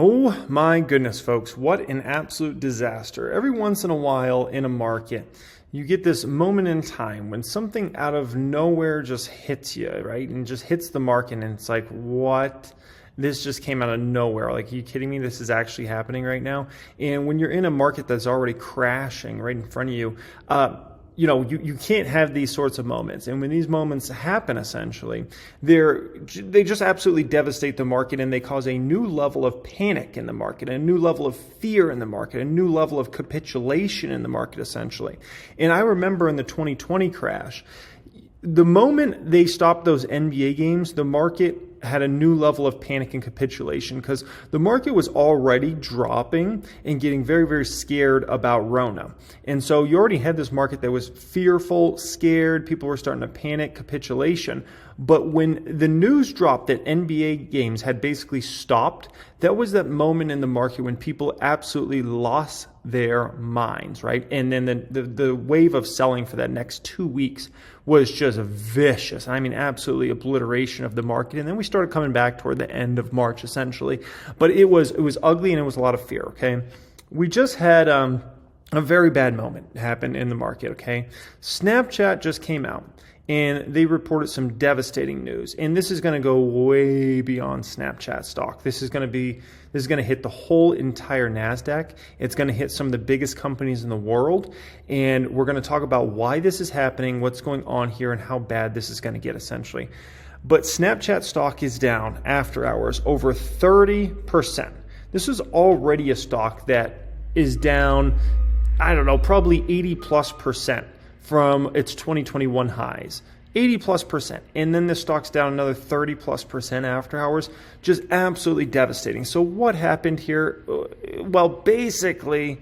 Oh my goodness, folks, what an absolute disaster. Every once in a while in a market, you get this moment in time when something out of nowhere just hits you, right? And just hits the market and it's like, what? This just came out of nowhere. Like, are you kidding me? This is actually happening right now. And when you're in a market that's already crashing right in front of you, you can't have these sorts of moments. And when these moments happen, essentially, they just absolutely devastate the market, and they cause a new level of panic in the market, a new level of fear in the market, a new level of capitulation in the market, essentially. And I remember in the 2020 crash, the moment they stopped those NBA games, the market had a new level of panic and capitulation because the market was already dropping and getting very, very scared about Rona. And so you already had this market that was fearful, scared, people were starting to panic, capitulation. But when the news dropped that NBA games had basically stopped, that was that moment in the market when people absolutely lost their minds, right? And then the wave of selling for that next 2 weeks was just vicious. I mean, absolutely obliteration of the market. And then we started coming back toward the end of March, essentially. But it was ugly, and it was a lot of fear, okay? We just had a very bad moment happen in the market, okay? Snapchat just came out, and they reported some devastating news. And this is going to go way beyond Snapchat stock. This is going to hit the whole entire NASDAQ. It's going to hit some of the biggest companies in the world. And we're going to talk about why this is happening, what's going on here, and how bad this is going to get, essentially. But Snapchat stock is down after hours over 30%. This is already a stock that is down, probably 80+% from its 2021 highs. 80+%. And then the stock's down another 30+% after hours. Just absolutely devastating. So what happened here? Well, basically,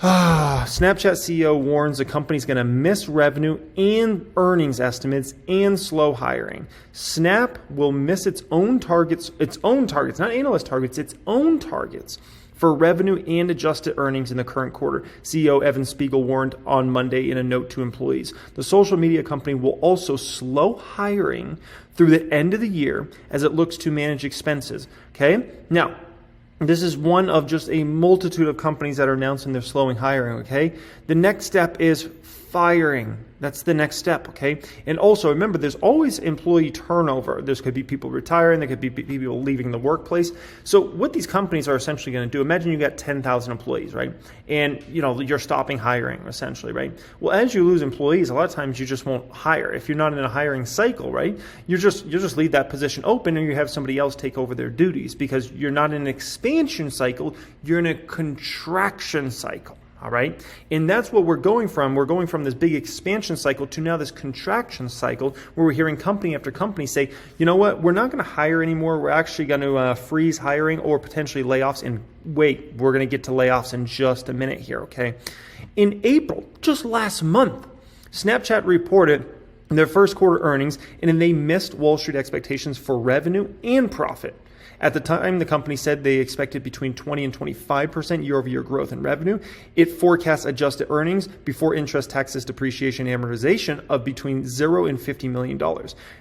Snapchat CEO warns the company's going to miss revenue and earnings estimates and slow hiring. Snap will miss its own targets, not analyst targets, its own targets for revenue and adjusted earnings in the current quarter, CEO Evan Spiegel warned on Monday in a note to employees. The social media company will also slow hiring through the end of the year as it looks to manage expenses. Okay? Now, this is one of just a multitude of companies that are announcing they're slowing hiring, okay? The next step is firing. That's the next step, okay? And also, remember, there's always employee turnover. There could be people retiring. There could be people leaving the workplace. So what these companies are essentially going to do, imagine you got 10,000 employees, right? And, you're stopping hiring, essentially, right? Well, as you lose employees, a lot of times you just won't hire. If you're not in a hiring cycle, right? You just leave that position open and you have somebody else take over their duties because you're not in an expansion cycle. You're in a contraction cycle. All right. And that's what we're going from. We're going from this big expansion cycle to now this contraction cycle where we're hearing company after company say, you know what, we're not going to hire anymore. We're actually going to freeze hiring or potentially layoffs. And wait, we're going to get to layoffs in just a minute here. Okay. In April, just last month, Snapchat reported their first quarter earnings, and then they missed Wall Street expectations for revenue and profit. At the time, the company said they expected between 20 and 25% year-over-year growth in revenue. It forecasts adjusted earnings before interest, taxes, depreciation, and amortization of between $0 and $50 million.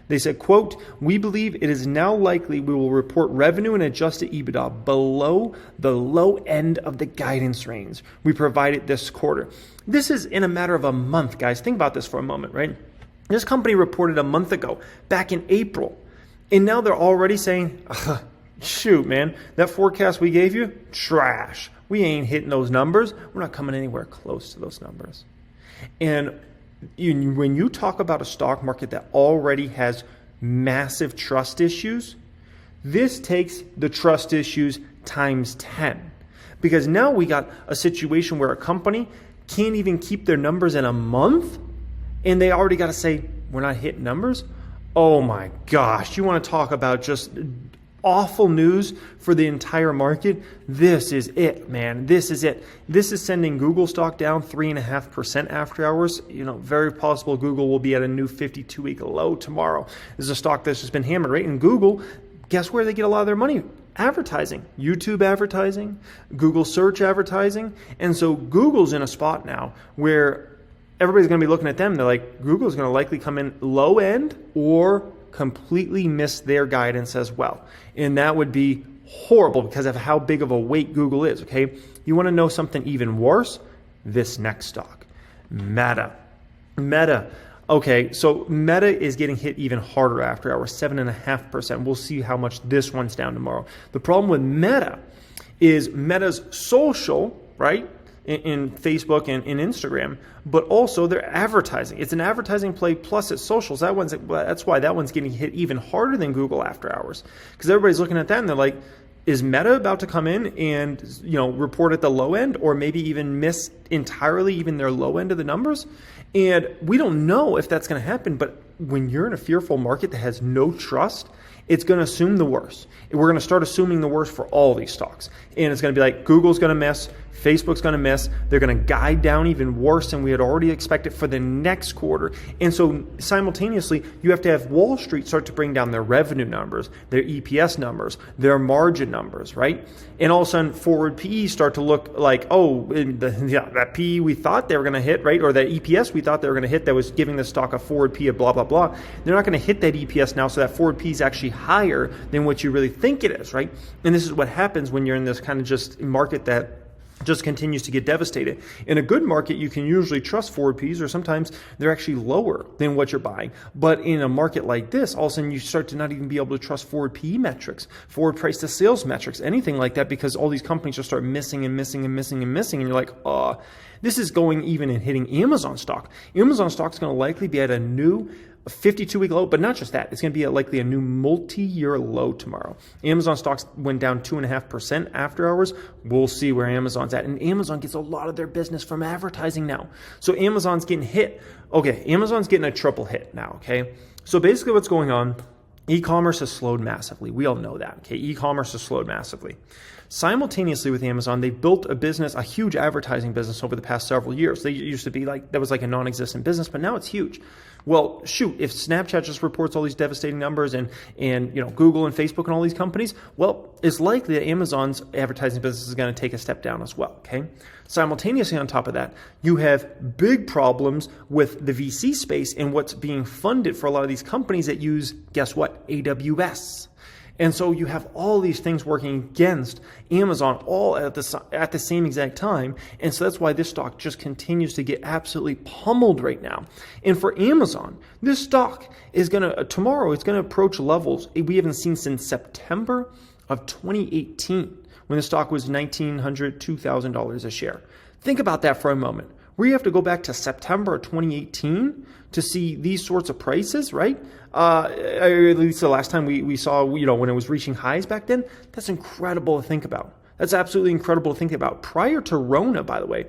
They said, quote, "We believe it is now likely we will report revenue and adjusted EBITDA below the low end of the guidance range we provided this quarter." This is in a matter of a month, guys. Think about this for a moment, right? This company reported a month ago, back in April, and now they're already saying, shoot, man, that forecast we gave you, trash. We ain't hitting those numbers. We're not coming anywhere close to those numbers. And when you talk about a stock market that already has massive trust issues, this takes the trust issues times 10. Because now we got a situation where a company can't even keep their numbers in a month, and they already got to say, we're not hitting numbers? Oh my gosh, you want to talk about just awful news for the entire market? This is it, man. This is it. This is sending Google stock down 3.5% after hours. Very possible Google will be at a new 52-week low tomorrow. This is a stock that's just been hammered, right? And Google, guess where they get a lot of their money? Advertising, YouTube advertising, Google search advertising. And so Google's in a spot now where everybody's going to be looking at them. They're like, Google's going to likely come in low end or completely miss their guidance as well. And that would be horrible because of how big of a weight Google is, okay? You want to know something even worse? This next stock, Meta. Okay, so Meta is getting hit even harder after hours, 7.5%. We'll see how much this one's down tomorrow. The problem with Meta is Meta's social, right, in Facebook and in Instagram, but also their advertising. It's an advertising play plus it's socials. That's why that one's getting hit even harder than Google after hours, because everybody's looking at that and they're like, is Meta about to come in and report at the low end, or maybe even miss entirely even their low end of the numbers? And we don't know if that's going to happen, but when you're in a fearful market that has no trust, it's going to assume the worst. We're going to start assuming the worst for all these stocks. And it's going to be like Google's going to miss, Facebook's going to miss. They're going to guide down even worse than we had already expected for the next quarter. And so simultaneously, you have to have Wall Street start to bring down their revenue numbers, their EPS numbers, their margin numbers, right? And all of a sudden, forward PE start to look like, that PE we thought they were going to hit, right? Or that EPS we thought they were going to hit that was giving the stock a forward PE of blah, blah, blah. They're not going to hit that EPS now, so that forward PE is actually higher than what you really think it is, right? And this is what happens when you're in this kind of just market that just continues to get devastated. In a good market, you can usually trust forward Ps, or sometimes they're actually lower than what you're buying. But in a market like this, all of a sudden you start to not even be able to trust forward PE metrics, forward price to sales metrics, anything like that, because all these companies just start missing. And you're like, this is going even and hitting Amazon stock. Amazon stock is going to likely be at a new 52-week low, but not just that. It's going to be likely a new multi-year low tomorrow. Amazon stocks went down 2.5% after hours. We'll see where Amazon's at. And Amazon gets a lot of their business from advertising now. So Amazon's getting hit. Okay, Amazon's getting a triple hit now, okay? So basically what's going on, e-commerce has slowed massively. We all know that, okay? E-commerce has slowed massively. Simultaneously with Amazon, they built a business, a huge advertising business over the past several years. They used to be like, that was like a non-existent business, but now it's huge. Well, shoot, if Snapchat just reports all these devastating numbers and Google and Facebook and all these companies, well, it's likely that Amazon's advertising business is going to take a step down as well, okay? Simultaneously on top of that, you have big problems with the VC space and what's being funded for a lot of these companies that use, guess what, AWS. And so you have all these things working against Amazon all at the same exact time. And so that's why this stock just continues to get absolutely pummeled right now. And for Amazon, this stock is tomorrow it's going to approach levels we haven't seen since September of 2018, when the stock was $1,900, $2,000 a share. Think about that for a moment. We have to go back to September of 2018 to see these sorts of prices, right? At least the last time we saw, when it was reaching highs back then. That's incredible to think about. That's absolutely incredible to think about. Prior to Rona, by the way,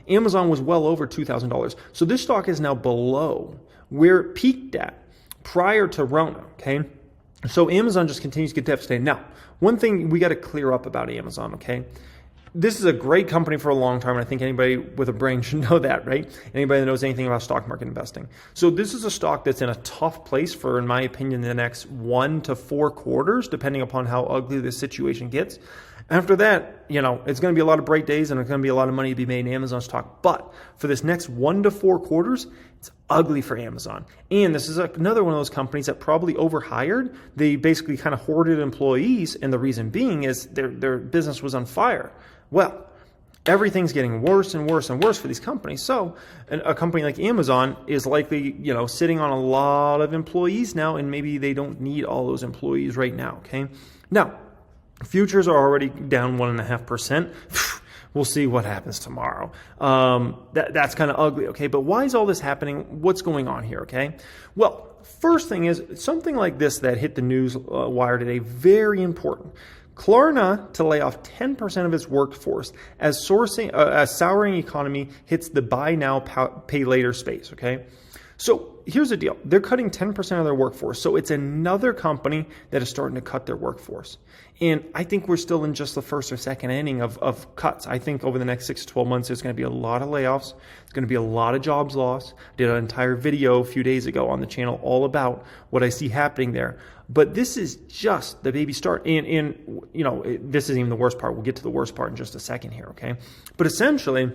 Amazon was well over $2,000. So this stock is now below where it peaked at prior to Rona, okay? So Amazon just continues to get devastated. Now, one thing we got to clear up about Amazon, okay? This is a great company for a long time, and I think anybody with a brain should know that, right? Anybody that knows anything about stock market investing. So this is a stock that's in a tough place for, in my opinion, the next 1 to 4 quarters, depending upon how ugly this situation gets. After that, it's going to be a lot of bright days and it's going to be a lot of money to be made in Amazon stock. But for this next 1 to 4 quarters, it's ugly for Amazon. And this is another one of those companies that probably overhired. They basically kind of hoarded employees, and the reason being is their business was on fire. Well, everything's getting worse and worse and worse for these companies. So a company like Amazon is likely, sitting on a lot of employees now, and maybe they don't need all those employees right now, okay? Now, futures are already down 1.5%. We'll see what happens tomorrow. That's kind of ugly, okay? But why is all this happening? What's going on here, okay? Well, first thing is something like this that hit the news wire today, very important. Klarna to lay off 10% of its workforce as souring economy hits the buy now, pay later space, okay? So here's the deal. They're cutting 10% of their workforce. So it's another company that is starting to cut their workforce. And I think we're still in just the first or second inning of cuts. I think over the next 6 to 12 months, there's going to be a lot of layoffs. There's going to be a lot of jobs lost. I did an entire video a few days ago on the channel all about what I see happening there. But this is just the baby start. And this isn't even the worst part. We'll get to the worst part in just a second here, okay? But essentially,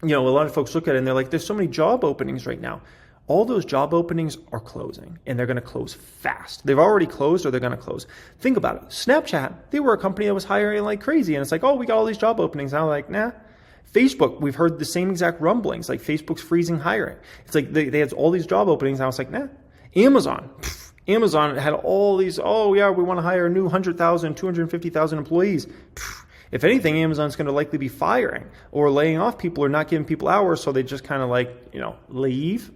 a lot of folks look at it and they're like, there's so many job openings right now. all those job openings are closing, and they're going to close fast. They've already closed, or they're going to close. Think about it. Snapchat, they were a company that was hiring like crazy, and it's like, oh, we got all these job openings. And I'm like, nah. Facebook, we've heard the same exact rumblings, like Facebook's freezing hiring. It's like they had all these job openings, and I was like, nah. Amazon had all these, oh yeah, we want to hire a new 100,000, 250,000 employees. If anything, Amazon's going to likely be firing or laying off people or not giving people hours, so they just kind of like, leave.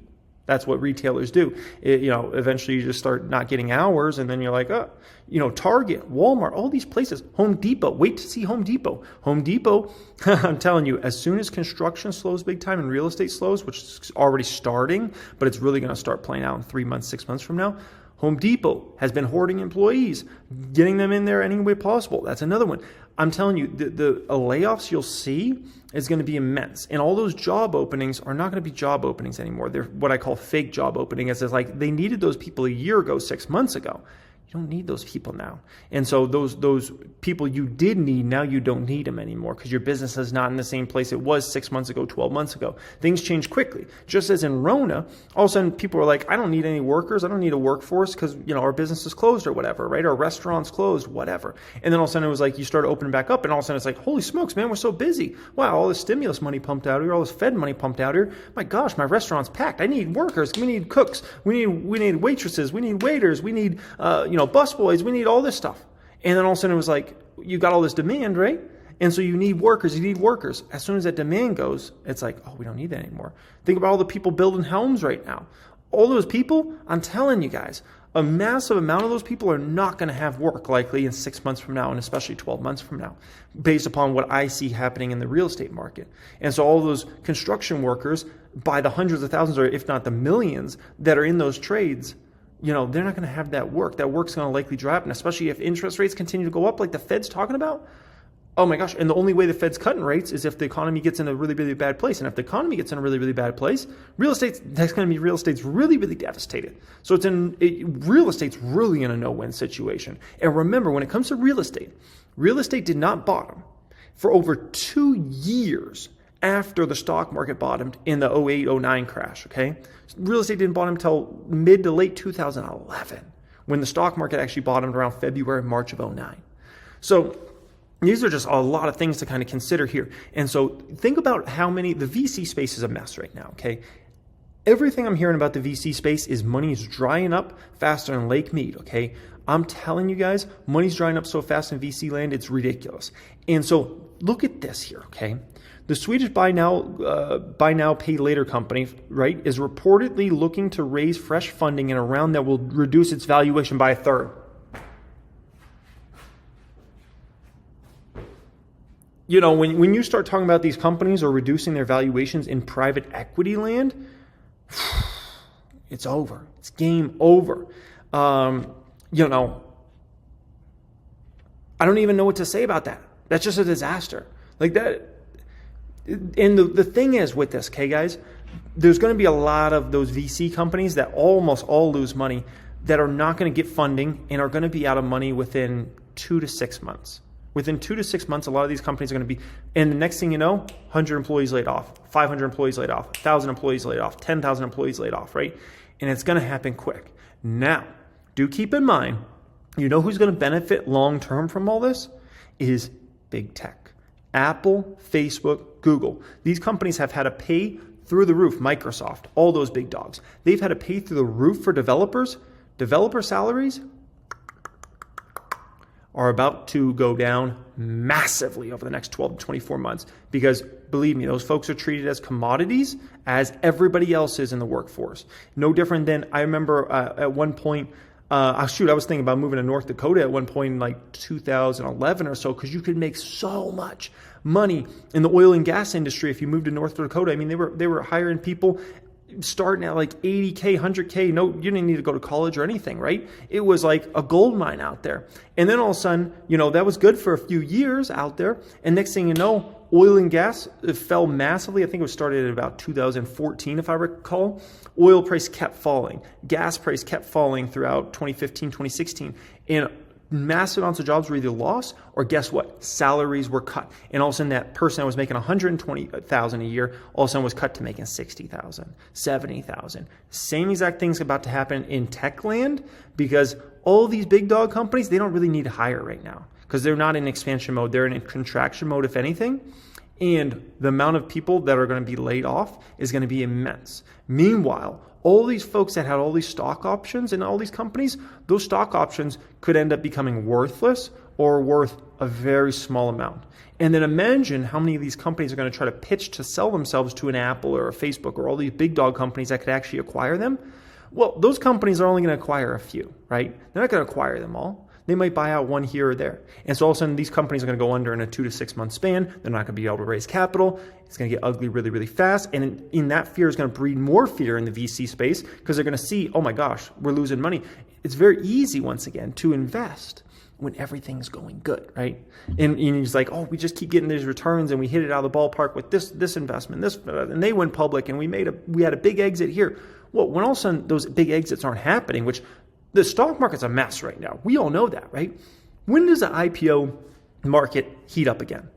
That's what retailers do. Eventually you just start not getting hours, and then you're like, Target, Walmart, all these places, Home Depot. Wait to see Home Depot. Home Depot, I'm telling you, as soon as construction slows big time and real estate slows, which is already starting, but it's really going to start playing out in 3 months, 6 months from now, Home Depot has been hoarding employees, getting them in there any way possible. That's another one. I'm telling you, the layoffs you'll see is going to be immense. And all those job openings are not going to be job openings anymore. They're what I call fake job openings. It's like they needed those people a year ago, 6 months ago. You don't need those people now. And so those people you did need, now you don't need them anymore because your business is not in the same place it was 6 months ago, 12 months ago. Things change quickly. Just as in Rona, all of a sudden people are like, I don't need any workers. I don't need a workforce because, our business is closed or whatever, right? Our restaurant's closed, whatever. And then all of a sudden it was like you started opening back up, and all of a sudden it's like, holy smokes, man, we're so busy. Wow, all this stimulus money pumped out here, all this Fed money pumped out here. My gosh, my restaurant's packed. I need workers. We need cooks. We need waitresses. We need waiters. We need, busboys, we need all this stuff. And then all of a sudden it was like, you got all this demand, right? And so you need workers. As soon as that demand goes, it's like, oh, we don't need that anymore. Think about all the people building homes right now. All those people, I'm telling you guys, a massive amount of those people are not going to have work likely in 6 months from now, and especially 12 months from now, based upon what I see happening in the real estate market. And so all those construction workers, by the hundreds of thousands, or if not the millions that are in those trades, they're not going to have that work. That work's going to likely dry up, and especially if interest rates continue to go up like the Fed's talking about. Oh my gosh, and the only way the Fed's cutting rates is if the economy gets in a really, really bad place. And if the economy gets in a really, really bad place, real estate's really, really devastated. So real estate's really in a no-win situation. And remember, when it comes to real estate did not bottom for over 2 years after the stock market bottomed in the 08-09 crash, okay? Real estate didn't bottom until mid to late 2011, when the stock market actually bottomed around February, March of 09. So these are just a lot of things to kind of consider here. And so think about the VC space is a mess right now, okay? Everything I'm hearing about the VC space is money is drying up faster than Lake Mead, okay? I'm telling you guys, money's drying up so fast in VC land, it's ridiculous. And so look at this here, okay? The Swedish buy now, pay later company, right, is reportedly looking to raise fresh funding in a round that will reduce its valuation by a third. When you start talking about these companies or reducing their valuations in private equity land, it's over. It's game over. I don't even know what to say about that. That's just a disaster. Like that. And the thing is with this, okay, guys, there's going to be a lot of those VC companies that almost all lose money that are not going to get funding and are going to be out of money within 2 to 6 months. Within 2 to 6 months, a lot of these companies are going to be, and the next thing you know, 100 employees laid off, 500 employees laid off, 1,000 employees laid off, 10,000 employees laid off, right? And it's going to happen quick. Now, do keep in mind, who's going to benefit long-term from all this is big tech. Apple, Facebook, Google. These companies have had to pay through the roof. Microsoft, all those big dogs. They've had to pay through the roof for developers. Developer salaries are about to go down massively over the next 12 to 24 months because, believe me, those folks are treated as commodities as everybody else is in the workforce. No different than, I remember at one point, I was thinking about moving to North Dakota at one point in like 2011 or so because you could make so much money in the oil and gas industry if you moved to North Dakota. I mean, they were hiring people starting at like 80K, 100K. No, you didn't need to go to college or anything, right? It was like a gold mine out there. And then all of a sudden, that was good for a few years out there. And next thing you know, oil and gas fell massively. I think it was started at about 2014, if I recall. Oil price kept falling. Gas price kept falling throughout 2015, 2016. And massive amounts of jobs were either lost or guess what? Salaries were cut. And all of a sudden that person that was making $120,000 a year all of a sudden was cut to making $60,000, $70,000. Same exact thing's about to happen in tech land because all these big dog companies, they don't really need to hire right now because they're not in expansion mode. They're in contraction mode, if anything. And the amount of people that are going to be laid off is going to be immense. Meanwhile, all these folks that had all these stock options in all these companies, those stock options could end up becoming worthless or worth a very small amount. And then imagine how many of these companies are going to try to pitch to sell themselves to an Apple or a Facebook or all these big dog companies that could actually acquire them. Well, those companies are only going to acquire a few, right? They're not going to acquire them all. They might buy out one here or there. And so all of a sudden, these companies are going to go under in a 2 to 6 month span. They're not going to be able to raise capital. It's going to get ugly really, really fast. And in that fear is going to breed more fear in the VC space because they're going to see, oh my gosh, we're losing money. It's very easy, once again, to invest when everything's going good, right? And it's like, oh, we just keep getting these returns and we hit it out of the ballpark with this investment, and they went public and we had a big exit here. Well, when all of a sudden those big exits aren't happening, which the stock market's a mess right now. We all know that, right? When does the IPO market heat up again?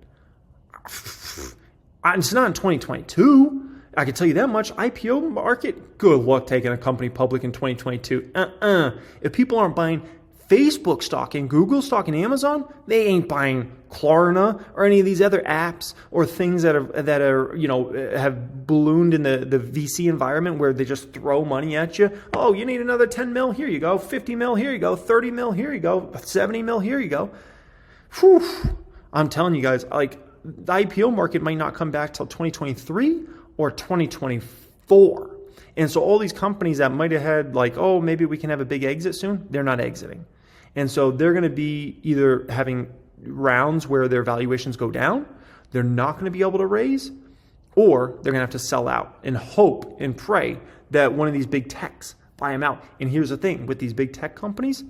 It's not in 2022. I can tell you that much. IPO market, good luck taking a company public in 2022. If people aren't buying Facebook stock and Google stock and Amazon, they ain't buying Klarna or any of these other apps or things that are have ballooned in the VC environment where they just throw money at you. Oh, you need another 10 mil, here you go. 50 mil, here you go. 30 mil, here you go. 70 mil, here you go. Whew. I'm telling you guys, like, the IPO market might not come back till 2023 or 2024. And so all these companies that might have had like, oh, maybe we can have a big exit soon, they're not exiting. And so they're going to be either having rounds where their valuations go down, they're not going to be able to raise, or they're going to have to sell out and hope and pray that one of these big techs buy them out. And here's the thing with these big tech companies,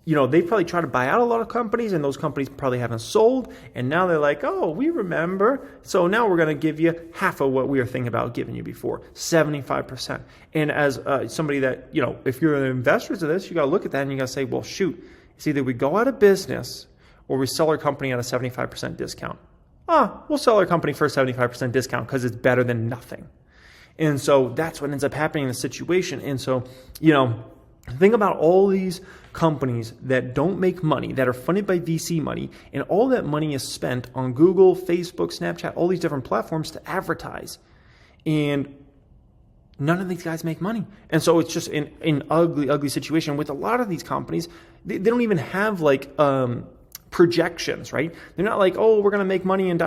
they probably try to buy out a lot of companies and those companies probably haven't sold. And now they're like, oh, we remember. So now we're going to give you half of what we were thinking about giving you before, 75%. And as somebody that, if you're an investor to this, you got to look at that and you got to say, well, shoot, it's either we go out of business or we sell our company at a 75% discount. We'll sell our company for a 75% discount because it's better than nothing. And so that's what ends up happening in the situation. And so, think about all these companies that don't make money, that are funded by VC money, and all that money is spent on Google, Facebook, Snapchat, all these different platforms to advertise. And none of these guys make money. And so it's just an ugly, ugly situation with a lot of these companies. They don't even have like projections, right? They're not like, oh, we're going to make money in ...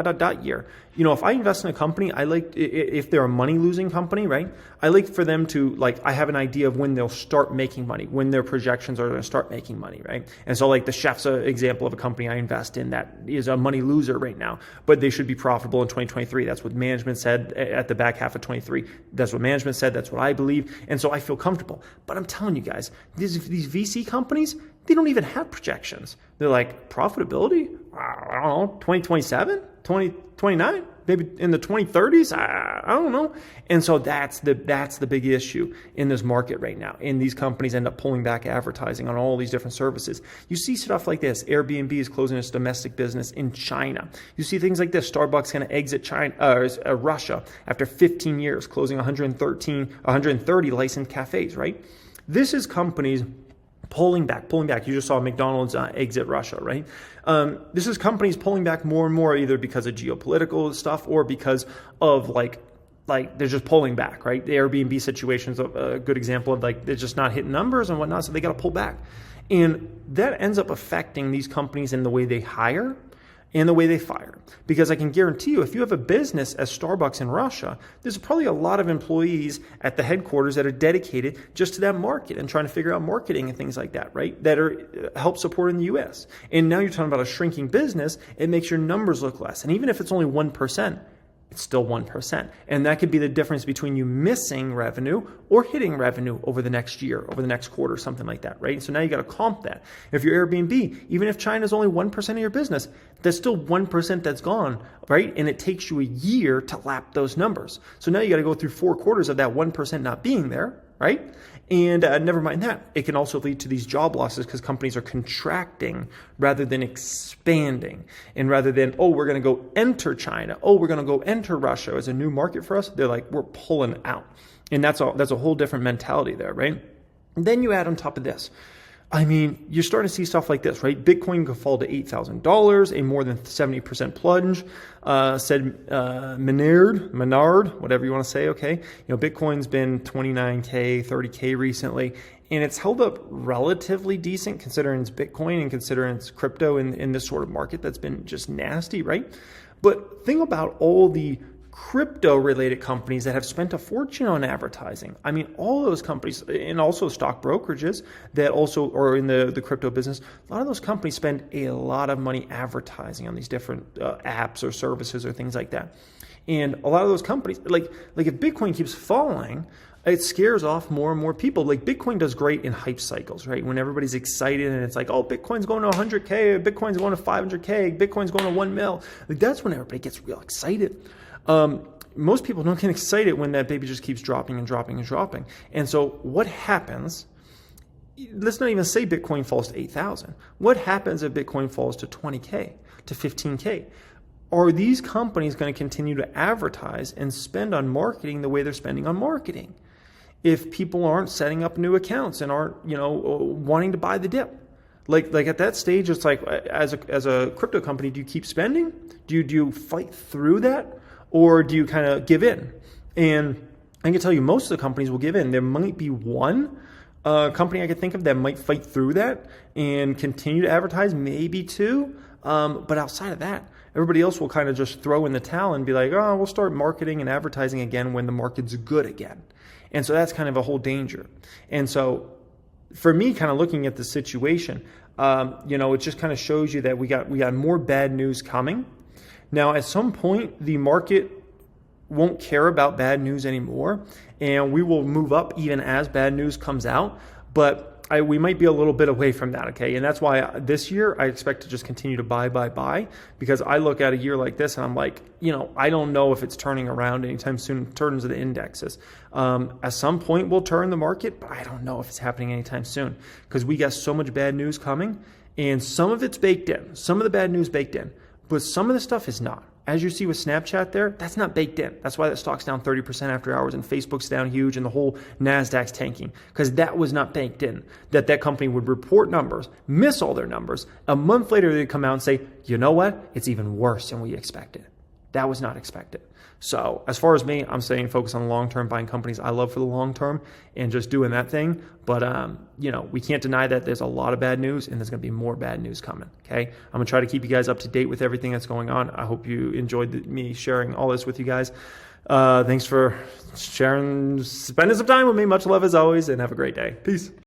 year. If I invest in a company, I like, if they're a money losing company, right? I like for them to, I have an idea of when they'll start making money, when their projections are going to start making money, right? And so the Chef's an example of a company I invest in that is a money loser right now, but they should be profitable in 2023. That's what management said at the back half of 23. That's what management said. That's what I believe. And so I feel comfortable. But I'm telling you guys, these VC companies, they don't even have projections. They're like, profitability? I don't know, 2027, 2029, maybe in the 2030s? I don't know. And so that's the big issue in this market right now. And these companies end up pulling back advertising on all these different services. You see stuff like this. Airbnb is closing its domestic business in China. You see things like this. Starbucks going to exit Russia after 15 years, closing 130 licensed cafes, right? This is companies pulling back. You just saw McDonald's exit Russia, right? This is companies pulling back more and more, either because of geopolitical stuff or because of they're just pulling back, right? The Airbnb situation is a good example of they're just not hitting numbers and whatnot, so they got to pull back. And that ends up affecting these companies in the way they hire and the way they fire. Because I can guarantee you, if you have a business as Starbucks in Russia, there's probably a lot of employees at the headquarters that are dedicated just to that market and trying to figure out marketing and things like that, right? That are help supporting the U.S. And now you're talking about a shrinking business, it makes your numbers look less. And even if it's only 1%, it's still 1%. And that could be the difference between you missing revenue or hitting revenue over the next year, over the next quarter, something like that, right? So now you got to comp that. If you're Airbnb, even if China's only 1% of your business, that's still 1% that's gone, right? And it takes you a year to lap those numbers. So now you got to go through 4 quarters of that 1% not being there, right? And never mind that, it can also lead to these job losses because companies are contracting rather than expanding. And rather than, oh, we're going to go enter China, oh, we're going to go enter Russia as a new market for us, they're like, we're pulling out. And that's a whole different mentality there, right? And then you add on top of this, I mean, you're starting to see stuff like this, right? Bitcoin could fall to $8,000, a more than 70% plunge, said Menard, whatever you want to say, okay? Bitcoin's been 29K, 30K recently, and it's held up relatively decent considering it's Bitcoin and considering it's crypto in this sort of market that's been just nasty, right? But think about all the crypto-related companies that have spent a fortune on advertising. I mean, all those companies, and also stock brokerages that also are in the crypto business, a lot of those companies spend a lot of money advertising on these different apps or services or things like that. And a lot of those companies, like if Bitcoin keeps falling, it scares off more and more people. Like Bitcoin does great in hype cycles, right? When everybody's excited and it's like, oh, Bitcoin's going to 100K, Bitcoin's going to 500K, Bitcoin's going to 1 mil. Like that's when everybody gets real excited. Most people don't get excited when that baby just keeps dropping and dropping and dropping. And so what happens, let's not even say Bitcoin falls to 8,000. What happens if Bitcoin falls to 20K, to 15K? Are these companies going to continue to advertise and spend on marketing the way they're spending on marketing? If people aren't setting up new accounts and aren't, wanting to buy the dip. Like at that stage, it's like, as a crypto company, do you keep spending? Do you fight through that? Or do you kind of give in? And I can tell you most of the companies will give in. There might be one company I could think of that might fight through that and continue to advertise, maybe two. But outside of that, everybody else will kind of just throw in the towel and be like, oh, we'll start marketing and advertising again when the market's good again. And so that's kind of a whole danger. And so for me, kind of looking at the situation, it just kind of shows you that we got more bad news coming. Now, at some point, the market won't care about bad news anymore, and we will move up even as bad news comes out. But we might be a little bit away from that, okay? And that's why this year I expect to just continue to buy, because I look at a year like this and I'm like, I don't know if it's turning around anytime soon in terms of the indexes. At some point, we'll turn the market, but I don't know if it's happening anytime soon because we got so much bad news coming, and some of it's baked in, some of the bad news baked in. But some of the stuff is not. As you see with Snapchat there, that's not baked in. That's why that stock's down 30% after hours and Facebook's down huge and the whole NASDAQ's tanking because that was not baked in. That company would report numbers, miss all their numbers. A month later, they'd come out and say, you know what? It's even worse than we expected. That was not expected. So as far as me, I'm saying focus on long-term, buying companies I love for the long term and just doing that thing. But, we can't deny that there's a lot of bad news and there's going to be more bad news coming. Okay. I'm going to try to keep you guys up to date with everything that's going on. I hope you enjoyed me sharing all this with you guys. Thanks for spending some time with me. Much love as always, and have a great day. Peace.